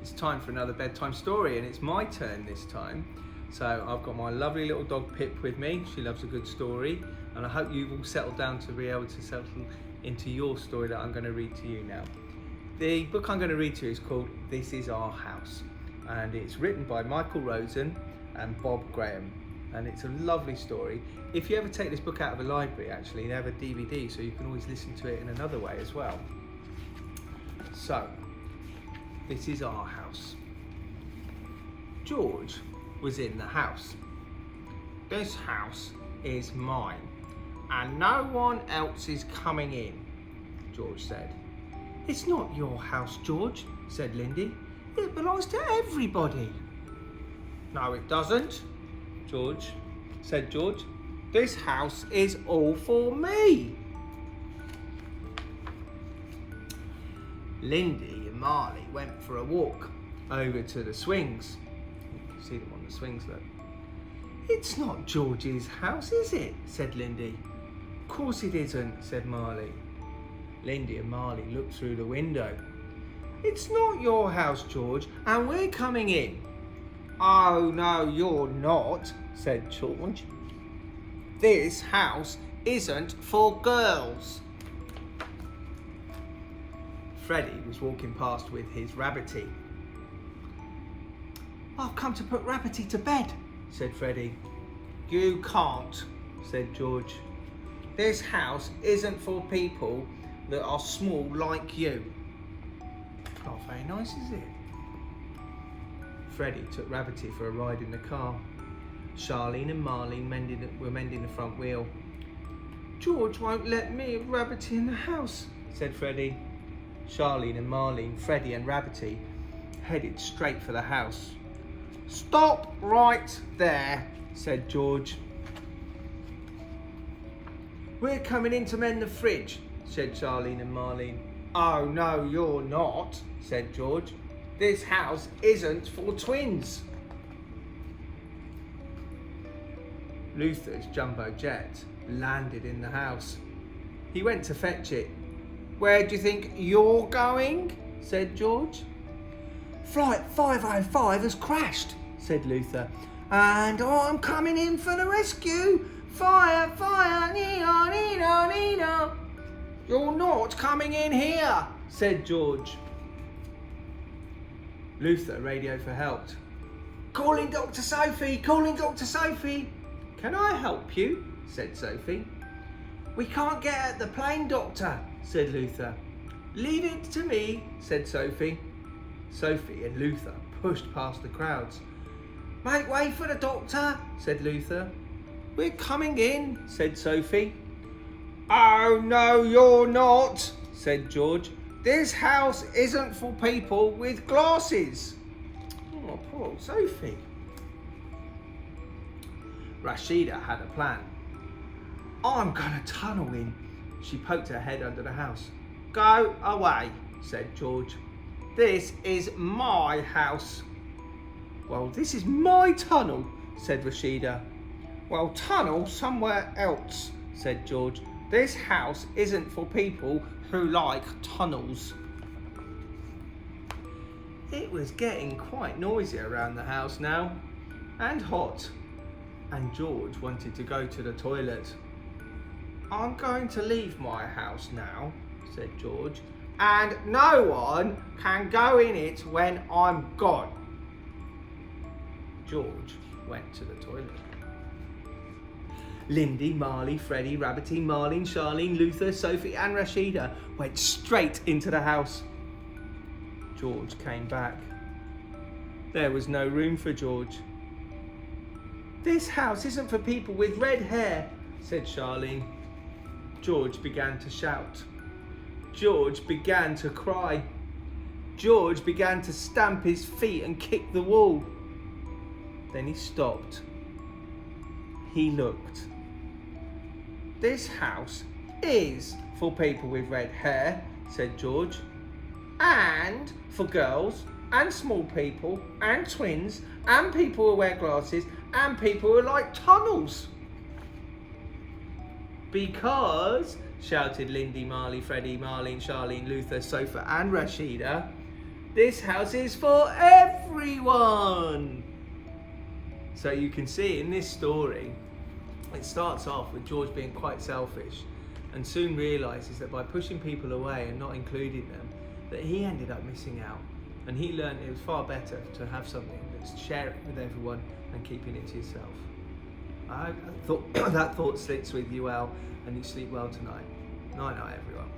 It's time for another bedtime story, and it's my turn this time. So I've got my lovely little dog Pip with me. She loves a good story, and I hope you've all settled down to be able to settle into your story that I'm going to read to you now. The book I'm going to read to you is called This Is Our House, and it's written by Michael Rosen and Bob Graham, and it's a lovely story. If you ever take this book out of a library, actually, they have a DVD, so you can always listen to it in another way as well. So, this is our house. George was in the house. This house is mine, and no one else is coming in, George said. It's not your house, George, said Lindy. It belongs to everybody. No, it doesn't, said George. This house is all for me. Lindy and Marley went for a walk over to the swings. You can see them on the swings, look. It's not George's house, is it? Said Lindy. Of course it isn't, said Marley. Lindy and Marley looked through the window. It's not your house, George, and we're coming in. Oh, no, you're not, said George. This house isn't for girls. Freddie was walking past with his Rabbity. I've come to put Rabbity to bed, said Freddie. You can't, said George. This house isn't for people that are small like you. Not very nice, is it? Freddie took Rabbity for a ride in the car. Charlene and Marlene were mending the front wheel. George won't let me have Rabbity in the house, said Freddie. Charlene and Marlene, Freddie and Rabbity headed straight for the house. Stop right there, said George. We're coming in to mend the fridge, said Charlene and Marlene. Oh, no, you're not, said George. This house isn't for twins. Luther's jumbo jet landed in the house. He went to fetch it. Where do you think you're going? Said George. Flight 505 has crashed, said Luther. And I'm coming in for the rescue. Fire, fire, nina, nina, nina. You're not coming in here, said George. Luther radioed for help. Calling Dr. Sophie, calling Dr. Sophie. Can I help you? Said Sophie. We can't get at the plane, Doctor, said Luther. Leave it to me, said Sophie. Sophie and Luther pushed past the crowds. Make way for the doctor, said Luther. We're coming in, said Sophie. Oh, no, you're not, said George. This house isn't for people with glasses. Oh, poor old Sophie. Rashida had a plan. I'm going to tunnel in. She poked her head under the house. Go away, said George. This is my house. Well, this is my tunnel, said Rashida. Well, tunnel somewhere else, said George. This house isn't for people who like tunnels. It was getting quite noisy around the house now, and hot, and George wanted to go to the toilet. I'm going to leave my house now, said George, and no one can go in it when I'm gone. George went to the toilet. Lindy, Marley, Freddie, Rabbity, Marlene, Charlene, Luther, Sophie and Rashida went straight into the house. George came back. There was no room for George. This house isn't for people with red hair, said Charlene. George began to shout. George began to cry. George began to stamp his feet and kick the wall. Then he stopped. He looked. This house is for people with red hair, said George, and for girls and small people and twins and people who wear glasses and people who like tunnels. Because, shouted Lindy, Marley, Freddie, Marlene, Charlene, Luther, Sophie and Rashida, This house is for everyone. So you can see in this story, it starts off with George being quite selfish and soon realises that by pushing people away and not including them, that he ended up missing out. And he learned it was far better to have something that's sharing with everyone than keeping it to yourself. I thought that thought sits with you well, and you sleep well tonight. Night night, everyone.